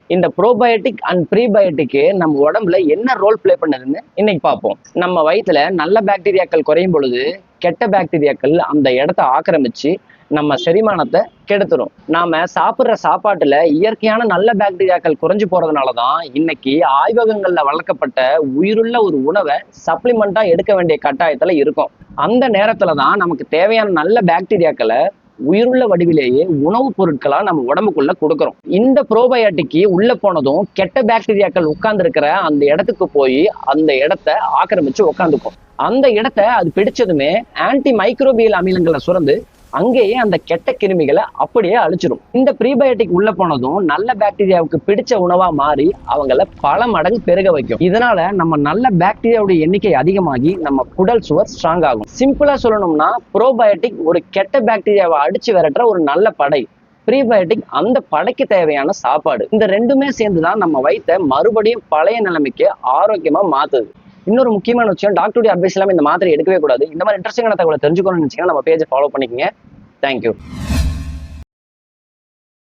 இந்த probiotic and ப்ரீபயோட்டிக்கு நம்ம உடம்புல என்ன ரோல் பிளே பண்ணுதுன்னு இன்னைக்கு பார்ப்போம். நம்ம வயிற்றுல நல்ல பாக்டீரியாக்கள் குறையும் பொழுது கெட்ட பாக்டீரியாக்கள் அந்த இடத்த ஆக்கிரமிச்சு நம்ம செரிமானத்தை கெடுத்துரும். நாம சாப்பிட்ற சாப்பாட்டுல இயற்கையான நல்ல பாக்டீரியாக்கள் குறைஞ்சு போறதுனாலதான் இன்னைக்கு ஆய்வகங்கள்ல வளர்க்கப்பட்ட உயிருள்ள ஒரு உணவை சப்ளிமெண்டா எடுக்க வேண்டிய கட்டாயத்துல இருக்கும். அந்த நேரத்துலதான் நமக்கு தேவையான நல்ல பாக்டீரியாக்களை உயிருள்ள வடிவிலேயே உணவுப் பொருட்களா நம்ம உடம்புக்குள்ள கொடுக்கறோம். இந்த ப்ரோபயோட்டிக்கு உள்ள போனதும் கெட்ட பாக்டீரியாக்கள் உட்கார்ந்து இருக்கிற அந்த இடத்துக்கு போய் அந்த இடத்த ஆக்கிரமிச்சு உட்காந்துக்கும். அந்த இடத்த அது பிடிச்சதுமே ஆன்டி மைக்ரோபியல் அமிலங்களை சுரந்து அங்கேயே அந்த கெட்ட கிருமிகளை அப்படியே அழிச்சிடும். இந்த ப்ரீபயோட்டிக் உள்ள போனதும் நல்ல பாக்டீரியாவுக்கு பிடிச்ச உணவா மாறி அவங்கள பல மடங்கு பெருக வைக்கும். இதனால நம்ம நல்ல பாக்டீரியாவுடைய எண்ணிக்கை அதிகமாகி நம்ம குடல் சுவர் ஸ்ட்ராங் ஆகும். சிம்பிளா சொல்லணும்னா ப்ரோபயோட்டிக் ஒரு கெட்ட பாக்டீரியாவை அடிச்சு விரட்டுற ஒரு நல்ல படை, ப்ரீபயோட்டிக் அந்த படைக்கு தேவையான சாப்பாடு. இந்த ரெண்டுமே சேர்ந்துதான் நம்ம வயிற்ற மறுபடியும் பழைய நிலைமைக்கு ஆரோக்கியமா மாத்துது. இன்னொரு முக்கியமான விஷயம், டாக்டருடைய அட்வைஸ் இல்லாமல் இந்த மாத்திரை எடுக்கவே கூடாது. இந்த மாதிரி இன்ட்ரெஸ்டிங்கான தகவலை தெரிஞ்சுக்கணும்னு நினைச்சீங்கன்னா நம்ம பேஜை ஃபாலோ பண்ணிக்கங்க. தேங்க்யூ.